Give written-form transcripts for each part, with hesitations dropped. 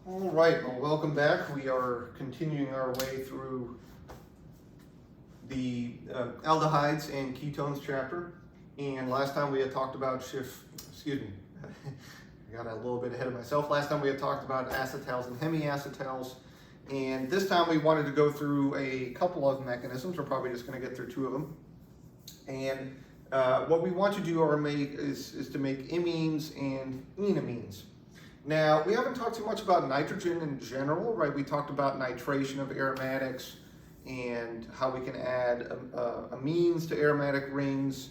All right, well, welcome back. We are continuing our way through the aldehydes and ketones chapter. And last time we had talked about I got a little bit ahead of myself. Last time we had talked about acetals and hemiacetals. And this time we wanted to go through a couple of mechanisms. We're probably just going to get through two of them. And what we want to do is to make imines and enamines. Now, we haven't talked too much about nitrogen in general, right? We talked about nitration of aromatics and how we can add amines to aromatic rings.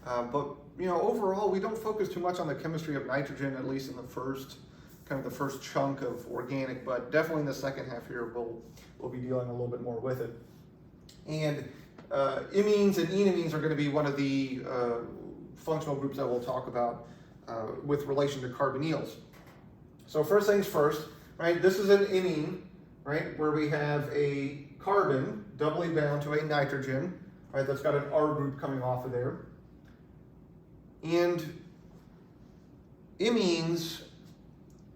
But overall, we don't focus too much on the chemistry of nitrogen, at least in the first chunk of organic. But definitely in the second half here, we'll be dealing a little bit more with it. And imines and enamines are going to be one of the functional groups that we'll talk about with relation to carbonyls. So first things first, right? This is an imine, right? Where we have a carbon doubly bound to a nitrogen, right? That's got an R group coming off of there. And imines,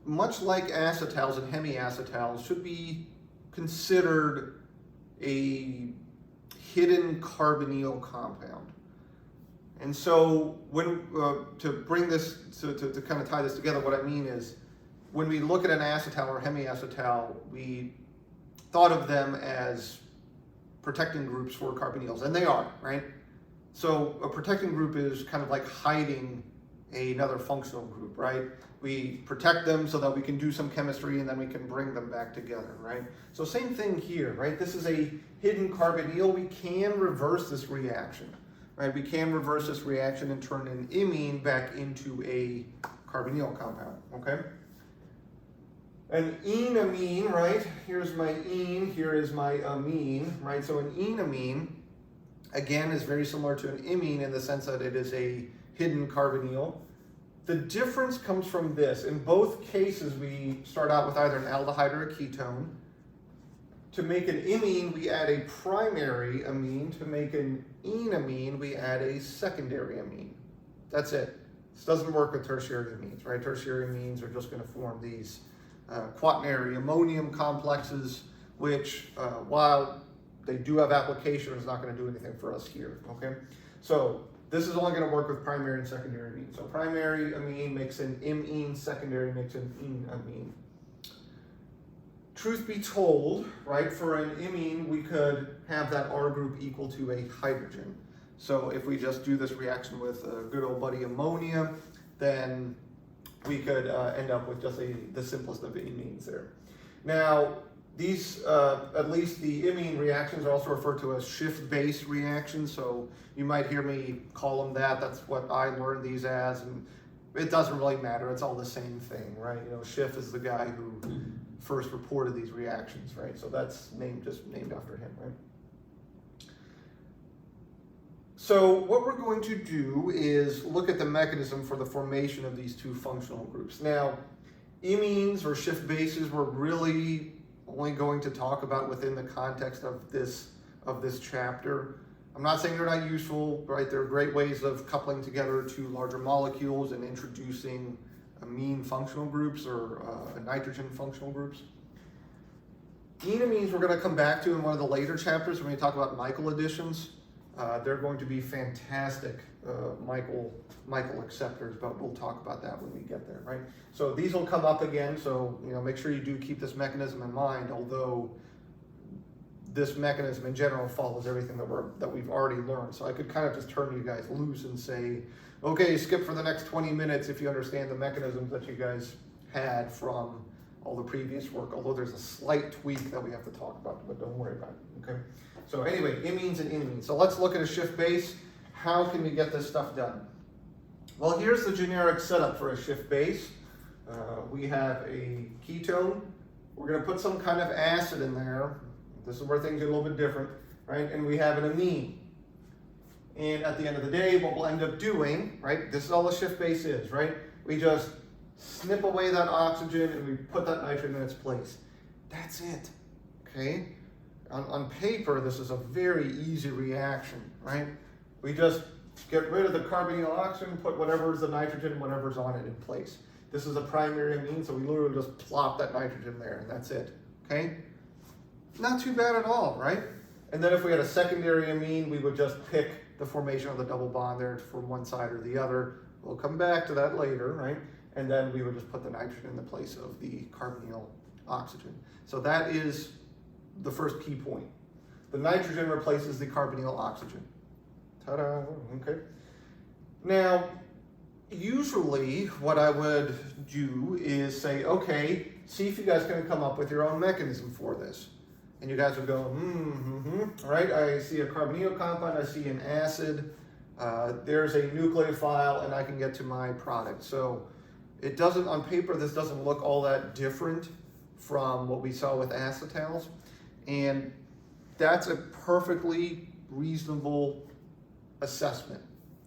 much like acetals and hemiacetals, should be considered a hidden carbonyl compound. And so when to bring this to kind of tie this together, what I mean is when we look at an acetal or hemiacetal, we thought of them as protecting groups for carbonyls, and they are, right? So a protecting group is kind of like hiding another functional group, right? We protect them so that we can do some chemistry and then we can bring them back together, right? So same thing here, right? This is a hidden carbonyl. We can reverse this reaction, right? We can reverse this reaction and turn an imine back into a carbonyl compound, okay? An enamine, right? Here's my ene, here is my amine, right? So an enamine, again, is very similar to an imine in the sense that it is a hidden carbonyl. The difference comes from this. In both cases, we start out with either an aldehyde or a ketone. To make an imine, we add a primary amine. To make an enamine, we add a secondary amine. That's it. This doesn't work with tertiary amines, right? Tertiary amines are just going to form these quaternary ammonium complexes, which, while they do have application, it's not going to do anything for us here, okay? So this is only going to work with primary and secondary amines. So primary amine makes an imine, secondary makes an enamine. Truth be told, right, for an imine, we could have that R group equal to a hydrogen. So if we just do this reaction with good old buddy ammonia, then we could end up with just the simplest of amines there. Now, these, at least the imine reactions, are also referred to as Schiff Base reactions. So you might hear me call them that. That's what I learned these as, and it doesn't really matter. It's all the same thing, right? Schiff is the guy who first reported these reactions, right? So that's just named after him, right? So what we're going to do is look at the mechanism for the formation of these two functional groups. Now, imines or Schiff bases we're really only going to talk about within the context of this chapter. I'm not saying they're not useful, right? They're great ways of coupling together two larger molecules and introducing amine functional groups or nitrogen functional groups. Enamines we're going to come back to in one of the later chapters when we talk about Michael additions. They're going to be fantastic Michael acceptors, but we'll talk about that when we get there, right? So these will come up again, so make sure you do keep this mechanism in mind, although this mechanism in general follows everything that we've already learned. So I could kind of just turn you guys loose and say, okay, skip for the next 20 minutes if you understand the mechanisms that you guys had from all the previous work, although there's a slight tweak that we have to talk about, but don't worry about it, okay? So anyway, imines and enamines. So let's look at a Schiff base. How can we get this stuff done? Well, here's the generic setup for a Schiff base. We have a ketone. We're going to put some kind of acid in there. This is where things get a little bit different, right? And we have an amine. And at the end of the day, what we'll end up doing, right? This is all a Schiff base is, right? We just snip away that oxygen and we put that nitrogen in its place. That's it, okay? On paper, this is a very easy reaction, right? We just get rid of the carbonyl oxygen, put whatever's the nitrogen, whatever's on it in place. This is a primary amine, so we literally just plop that nitrogen there, and that's it, okay? Not too bad at all, right? And then if we had a secondary amine, we would just pick the formation of the double bond there from one side or the other. We'll come back to that later, right? And then we would just put the nitrogen in the place of the carbonyl oxygen. So that is the first key point. The nitrogen replaces the carbonyl oxygen. Ta-da, okay. Now, usually what I would do is say, okay, see if you guys can come up with your own mechanism for this. And you guys would go, right? I see a carbonyl compound, I see an acid, there's a nucleophile, and I can get to my product. So it doesn't, on paper, this doesn't look all that different from what we saw with acetals. And that's a perfectly reasonable assessment,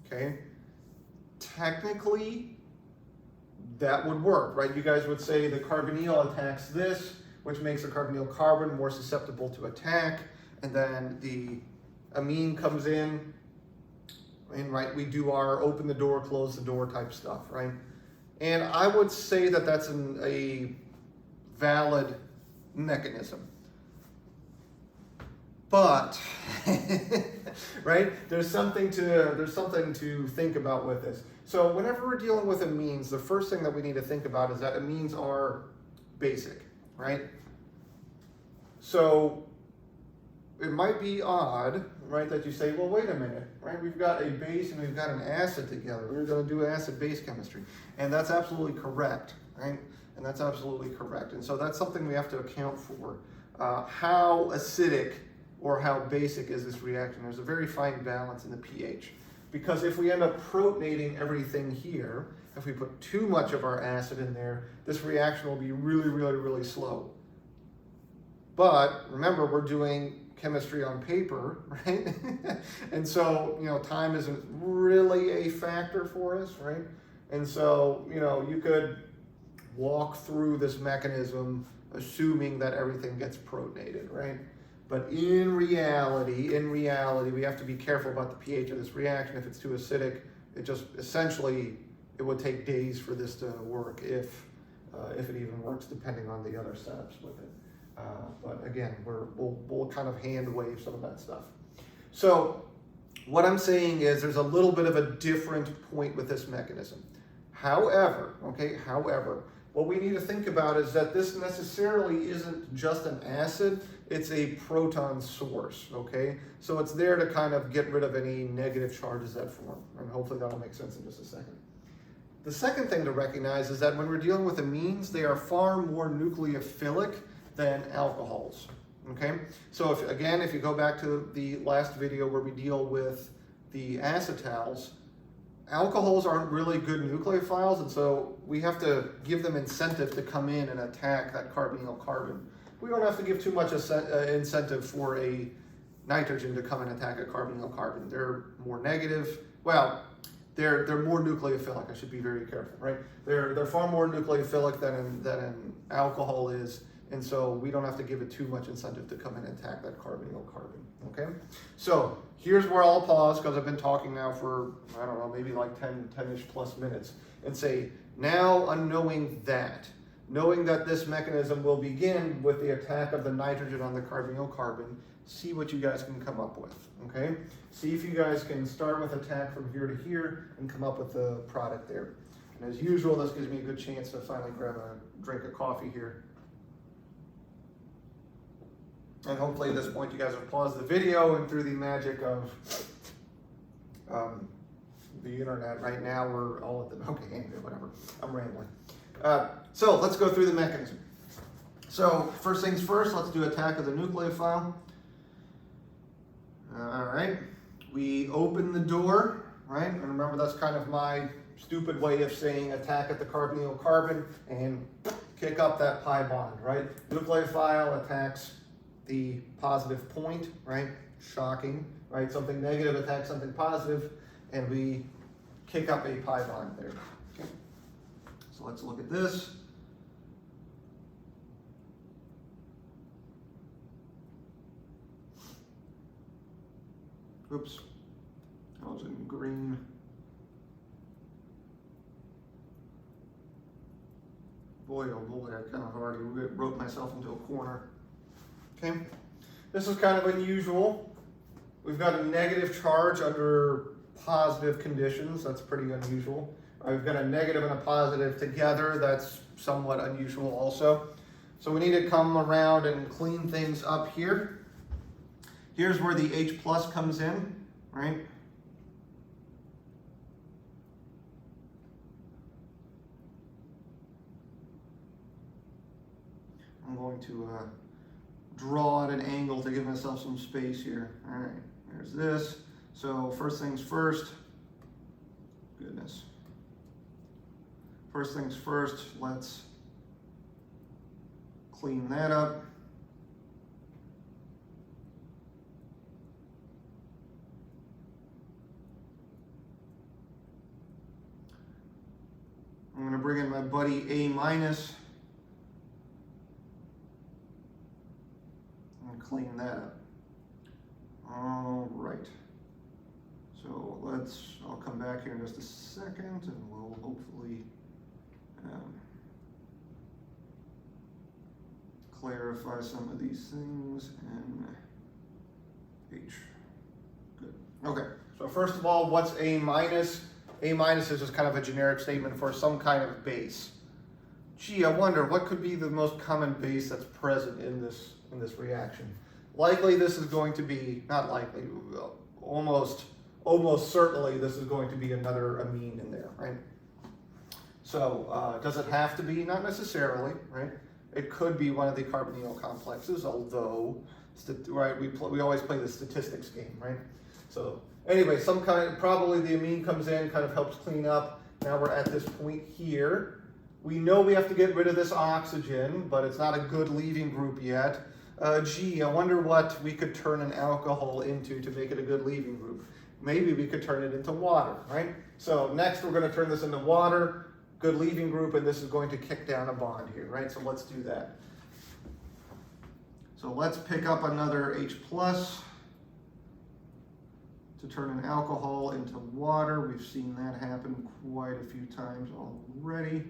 okay? Technically, that would work, right? You guys would say the carbonyl attacks this, which makes the carbonyl carbon more susceptible to attack, and then the amine comes in, and right, we do our open the door, close the door type stuff, right? And I would say that that's a valid mechanism. But, right, there's something to think about with this. So whenever we're dealing with amines, the first thing that we need to think about is that amines are basic, right? So it might be odd, right, that you say, well, wait a minute, right? We've got a base and we've got an acid together. We're going to do acid-base chemistry. And that's absolutely correct, right? And that's absolutely correct. And so that's something we have to account for. How acidic or how basic is this reaction? There's a very fine balance in the pH. Because if we end up protonating everything here, if we put too much of our acid in there, this reaction will be really, really, really slow. But remember, we're doing chemistry on paper, right? And so, you know, time isn't really a factor for us, right? And so, you know, you could walk through this mechanism assuming that everything gets protonated, right? But in reality, we have to be careful about the pH of this reaction. If it's too acidic, it just essentially, it would take days for this to work if it even works, depending on the other setups with it. But again, we'll kind of hand wave some of that stuff. So what I'm saying is there's a little bit of a different point with this mechanism. However, what we need to think about is that this necessarily isn't just an acid, it's a proton source, okay? So it's there to kind of get rid of any negative charges that form, and hopefully that'll make sense in just a second. The second thing to recognize is that when we're dealing with amines, they are far more nucleophilic than alcohols, okay? So if you go back to the last video where we deal with the acetals, alcohols aren't really good nucleophiles, and so we have to give them incentive to come in and attack that carbonyl carbon. We don't have to give too much incentive for a nitrogen to come and attack a carbonyl carbon. They're more negative. Well, they're more nucleophilic. I should be very careful, right? They're far more nucleophilic than an alcohol is, and so we don't have to give it too much incentive to come in and attack that carbonyl carbon, okay? So here's where I'll pause, because I've been talking now for, I don't know, maybe like 10-ish plus minutes, and say, now knowing that this mechanism will begin with the attack of the nitrogen on the carbonyl carbon, see what you guys can come up with, okay? See if you guys can start with attack from here to here and come up with the product there. And as usual, this gives me a good chance to finally grab a drink of coffee here. And hopefully at this point you guys have paused the video, and through the magic of the internet right now, we're all at the, okay, anyway, whatever, I'm rambling. So let's go through the mechanism. So first things first, let's do attack of the nucleophile. All right, we open the door, right? And remember, that's kind of my stupid way of saying attack at the carbonyl carbon and kick up that pi bond, right? Nucleophile attacks the positive point, right? Shocking, right? Something negative attacks something positive, and we kick up a pi bond there. Okay. So let's look at this. Oops, I was in green. Boy, oh boy, I kind of already wrote myself into a corner. Okay, this is kind of unusual. We've got a negative charge under positive conditions. That's pretty unusual. We've got a negative and a positive together. That's somewhat unusual also. So we need to come around and clean things up here. Here's where the H plus comes in, right? I'm going to draw at an angle to give myself some space here. All right, there's this. So first things first, goodness. First things first, let's clean that up. I'm going to bring in my buddy A minus and clean that up. All right. So I'll come back here in just a second and we'll hopefully clarify some of these things in H. Good. Okay, so first of all, what's A minus? A minus is just kind of a generic statement for some kind of base. Gee, I wonder what could be the most common base that's present in this reaction. Likely this is going to be, not likely, almost certainly this is going to be another amine in there, right? So does it have to be? Not necessarily, right? It could be one of the carbonyl complexes, although, right, we always play the statistics game, right? So anyway, probably the amine comes in, kind of helps clean up. Now we're at this point here. We know we have to get rid of this oxygen, but it's not a good leaving group yet. Gee, I wonder what we could turn an alcohol into to make it a good leaving group. Maybe we could turn it into water, right? So next we're going to turn this into water, good leaving group, and this is going to kick down a bond here, right? So let's do that. So let's pick up another H plus to turn an alcohol into water. We've seen that happen quite a few times already.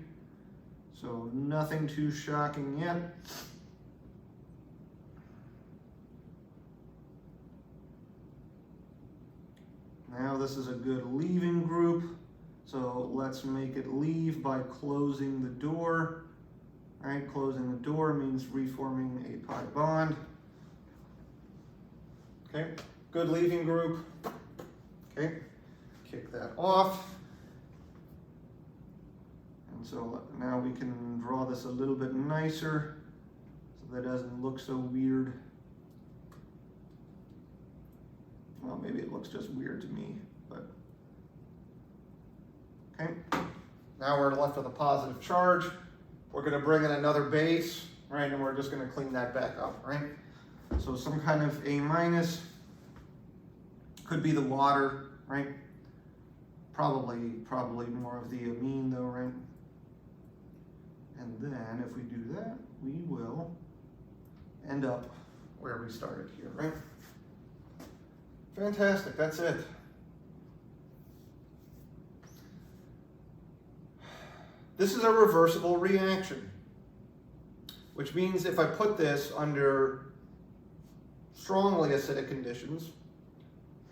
So nothing too shocking yet. Now this is a good leaving group. So let's make it leave by closing the door. All right, closing the door means reforming a pi bond. Okay, good leaving group. Okay, kick that off. And so now we can draw this a little bit nicer so that doesn't look so weird. Well, maybe it looks just weird to me, but okay. Now we're left with a positive charge. We're going to bring in another base, right, and we're just going to clean that back up, right? So some kind of A minus could be the water, right? Probably more of the amine though, right? And then if we do that, we will end up where we started here, right? Fantastic, that's it. This is a reversible reaction, which means if I put this under strongly acidic conditions,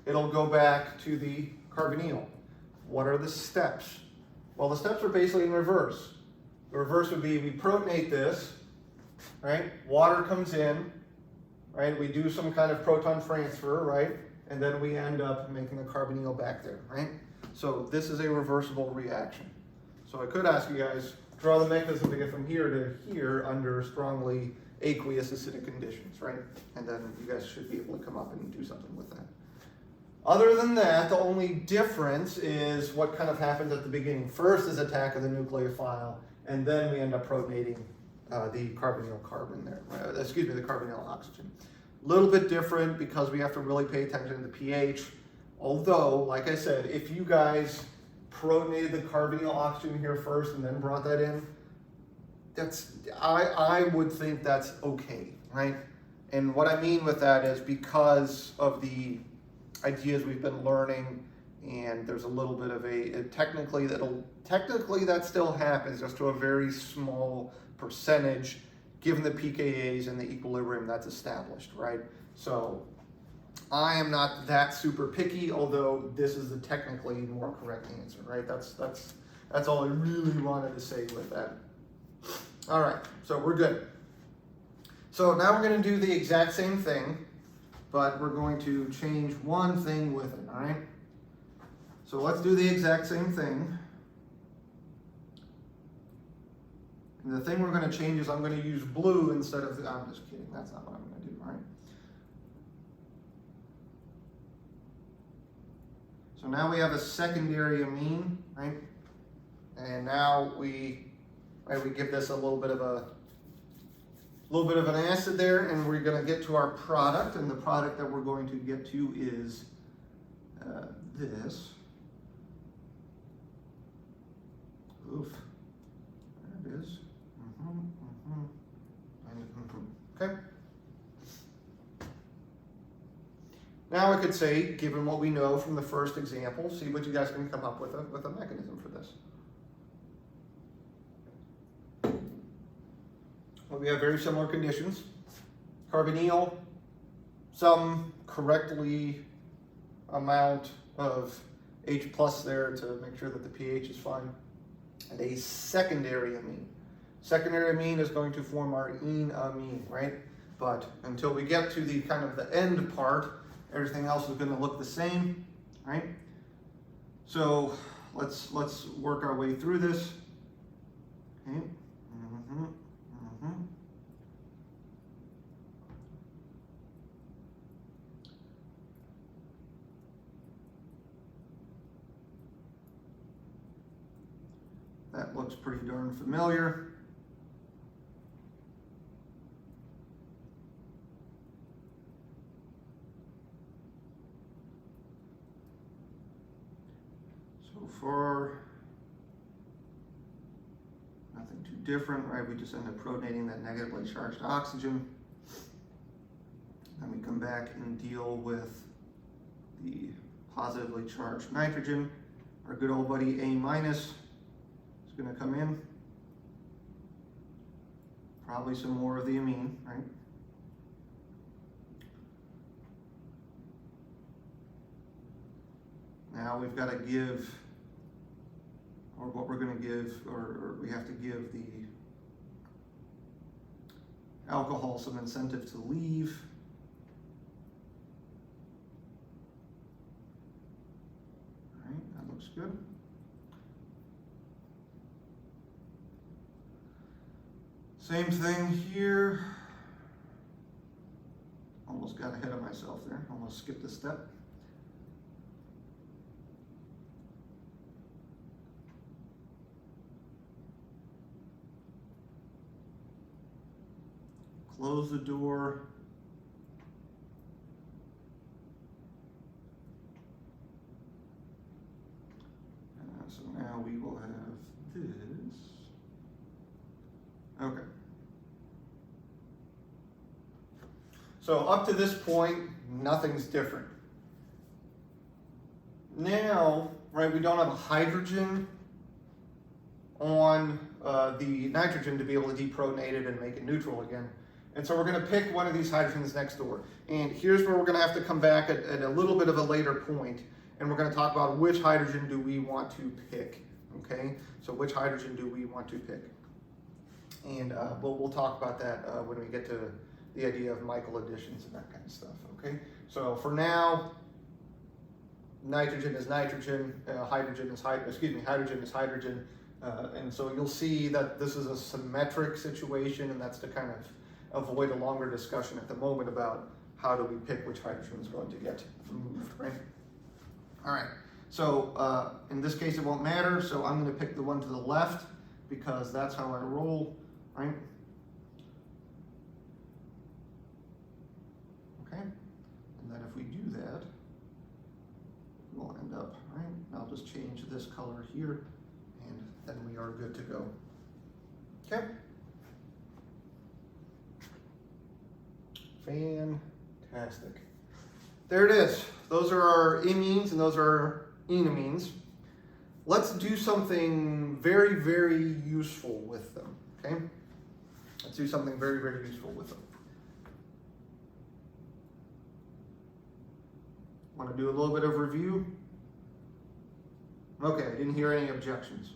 it'll go back to the carbonyl. What are the steps? Well, the steps are basically in reverse. The reverse would be we protonate this, right? Water comes in, right? We do some kind of proton transfer, right? And then we end up making a carbonyl back there, right? So this is a reversible reaction. So I could ask you guys, draw the mechanism to get from here to here under strongly aqueous acidic conditions, right? And then you guys should be able to come up and do something with that. Other than that, the only difference is what kind of happens at the beginning. First is attack of the nucleophile, and then we end up protonating the carbonyl carbon there, the carbonyl oxygen. A little bit different because we have to really pay attention to the pH. Although, like I said, if you guys protonated the carbonyl oxygen here first and then brought that in, I would think that's okay, right? And what I mean with that is because of the ideas we've been learning, and there's a little bit of technically technically that still happens, just to a very small percentage, given the pKa's and the equilibrium that's established, right? So I am not that super picky, although this is the technically more correct answer, right? That's all I really wanted to say with that. All right, so we're good. So now we're going to do the exact same thing, but we're going to change one thing with it, all right? So let's do the exact same thing. And the thing we're going to change is I'm going to use blue instead of, I'm just kidding, that's not what I'm going to do, all right? So now we have a secondary amine, right? And now we give this a little bit of an acid there, and we're going to get to our product, and the product that we're going to get to is this. Oof, there it is. Okay. Now I could say, given what we know from the first example, see what you guys can come up with a mechanism for this. Well, we have very similar conditions. Carbonyl, some correctly amount of H plus there to make sure that the pH is fine. And a secondary amine. Secondary amine is going to form our enamine, right? But until we get to the kind of the end part, everything else is going to look the same, right? So let's work our way through this. Okay. That looks pretty darn familiar. So far, nothing too different, right? We just end up protonating that negatively charged oxygen. Then we come back and deal with the positively charged nitrogen. Our good old buddy A minus is going to come in. Probably some more of the amine, right? Now we've got to give, or what we're going to give, or we have to give the alcohol some incentive to leave. All right, that looks good. Same thing here. Almost got ahead of myself there. Almost skipped a step. Close the door. So now we will have this. Okay. So up to this point, nothing's different. Now, right, we don't have a hydrogen on the nitrogen to be able to deprotonate it and make it neutral again. And so we're going to pick one of these hydrogens next door. And here's where we're going to have to come back at a little bit of a later point, and we're going to talk about which hydrogen do we want to pick, okay? So which hydrogen do we want to pick? And we'll talk about that when we get to the idea of Michael additions and that kind of stuff, okay? So for now, nitrogen is nitrogen, hydrogen is hydrogen, and so you'll see that this is a symmetric situation, and that's to kind of avoid a longer discussion at the moment about how do we pick which hydrogen is going to get removed, right? All right, so in this case it won't matter, so I'm going to pick the one to the left because that's how I roll, right? Okay, and then if we do that, we'll end up, right? I'll just change this color here, and then we are good to go. Okay. Fantastic. There it is. Those are our amines and those are enamines. let's do something very, very useful with them, okay? Let's do something very, very useful with them. Want to do a little bit of review? Okay, I didn't hear any objections.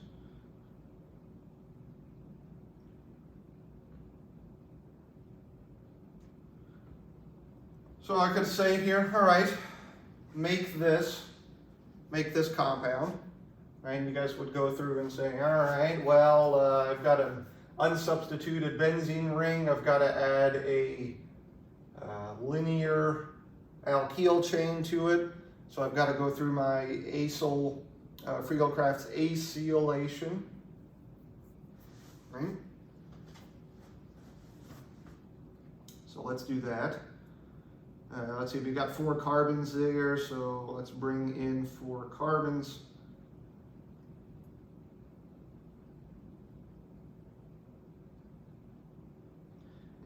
So I could say here, all right, make this compound, right? And you guys would go through and say, all right, well, I've got an unsubstituted benzene ring. I've got to add a linear alkyl chain to it. So I've got to go through my acyl, Friedel-Crafts acylation, right? So let's do that. Let's see, we've got 4 carbons there, so let's bring in 4 carbons.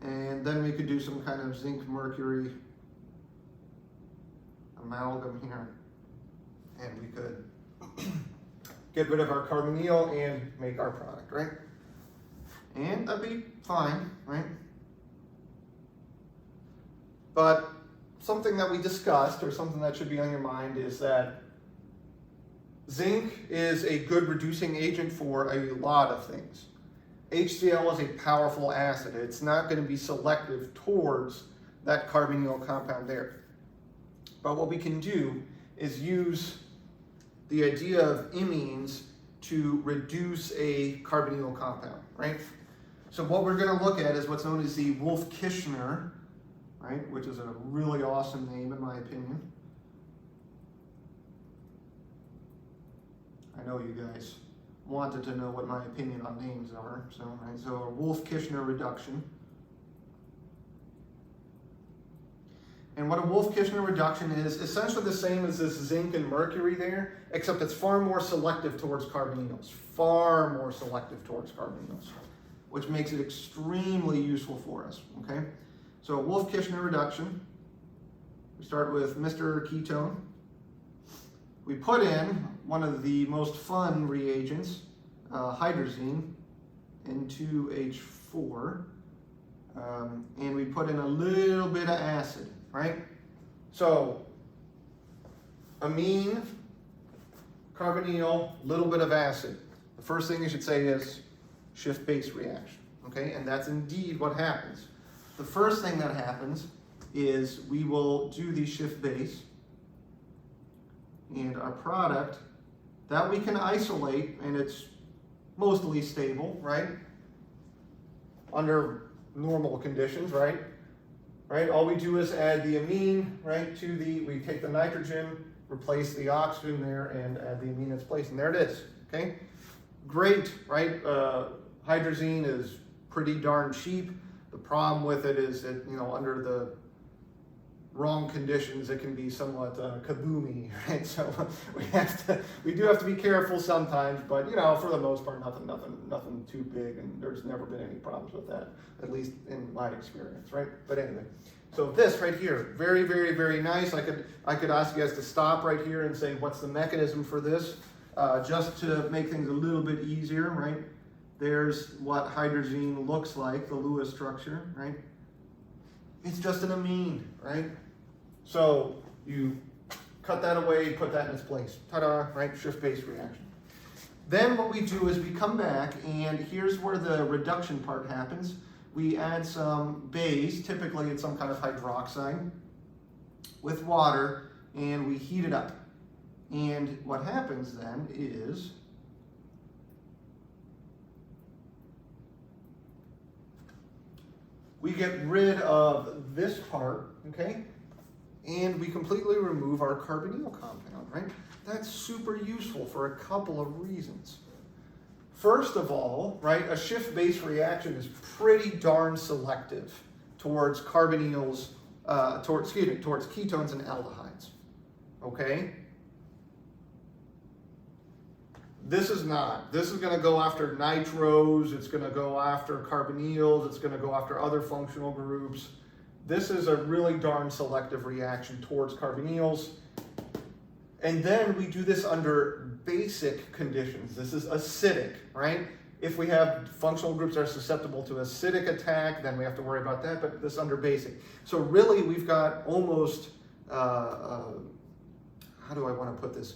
And then we could do some kind of zinc-mercury amalgam here. And we could get rid of our carbonyl and make our product, right? And that'd be fine, right? But something that we discussed, or something that should be on your mind, is that zinc is a good reducing agent for a lot of things. HCl is a powerful acid. It's not going to be selective towards that carbonyl compound there. But what we can do is use the idea of imines to reduce a carbonyl compound, right? So what we're going to look at is what's known as the Wolff-Kishner, right, which is a really awesome name in my opinion. I know you guys wanted to know what my opinion on names are, so right, so a Wolff-Kishner reduction. And what a Wolff-Kishner reduction is essentially the same as this zinc and mercury there, except it's far more selective towards carbonyls, far more selective towards carbonyls, which makes it extremely useful for us, okay? So a Wolff-Kishner reduction, we start with Mr. Ketone. We put in one of the most fun reagents, hydrazine, N2H4, and we put in a little bit of acid, right? So amine, carbonyl, little bit of acid. The first thing you should say is Schiff Base reaction, okay? And that's indeed what happens. The first thing that happens is we will do the Schiff Base, and our product that we can isolate, and it's mostly stable, right? Under normal conditions, right? Right? All we do is add the amine, right, to the, we take the nitrogen, replace the oxygen there, and add the amine in its place, and there it is, okay? Great, right? Hydrazine is pretty darn cheap. The problem with it is that, you know, under the wrong conditions, it can be somewhat kaboomy, right? So we do have to be careful sometimes, but you know, for the most part, nothing too big, and there's never been any problems with that, at least in my experience, right? But anyway, so this right here, very, very, very nice. I could ask you guys to stop right here and say, what's the mechanism for this? Just to make things a little bit easier, right? There's what hydrazine looks like, the Lewis structure, right? It's just an amine, right? So you cut that away, put that in its place. Ta-da, right? Schiff Base reaction. Then what we do is we come back, and here's where the reduction part happens. We add some base, typically it's some kind of hydroxide, with water, and we heat it up. And what happens then is we get rid of this part, okay? And we completely remove our carbonyl compound, right? That's super useful for a couple of reasons. First of all, right, a Schiff Base reaction is pretty darn selective towards carbonyls, towards ketones and aldehydes, okay? This is not. This is going to go after nitros, it's going to go after carbonyls, it's going to go after other functional groups. This is a really darn selective reaction towards carbonyls. And then we do this under basic conditions. This is acidic, right? If we have functional groups that are susceptible to acidic attack, then we have to worry about that, but this under basic. So really we've got almost, how do I want to put this?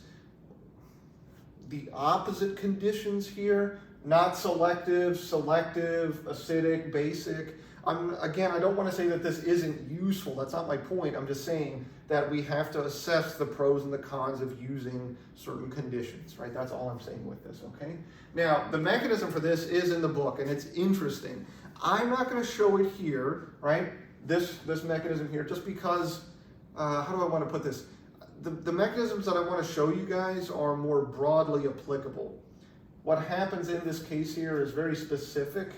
The opposite conditions here, not selective, selective, acidic, basic. Again, I don't want to say that this isn't useful. That's not my point. I'm just saying that we have to assess the pros and the cons of using certain conditions, right? That's all I'm saying with this, okay? Now, the mechanism for this is in the book, and it's interesting. I'm not going to show it here, right? This mechanism here, just because, how do I want to put this? The mechanisms that I want to show you guys are more broadly applicable. What happens in this case here is very specific,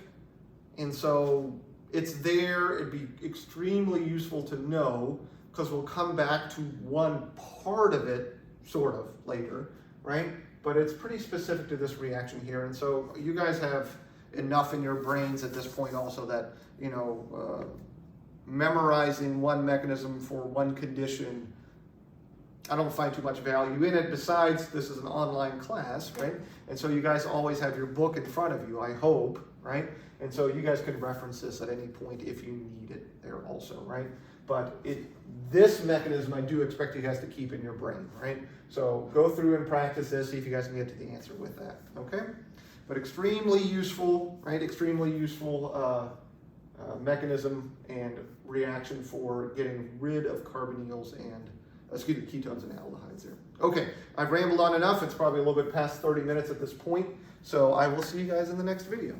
and so it's there. It'd be extremely useful to know, because we'll come back to one part of it, sort of, later, right? But it's pretty specific to this reaction here, and so you guys have enough in your brains at this point also that, you know, memorizing one mechanism for one condition, I don't find too much value in it. Besides, this is an online class, right? And so you guys always have your book in front of you, I hope, right? And so you guys can reference this at any point if you need it there also, right? But this mechanism I do expect you guys to keep in your brain, right? So go through and practice this, see if you guys can get to the answer with that, okay? But extremely useful, right? Extremely useful mechanism and reaction for getting rid of carbonyls and ketones and aldehydes there. Okay, I've rambled on enough. It's probably a little bit past 30 minutes at this point. So I will see you guys in the next video.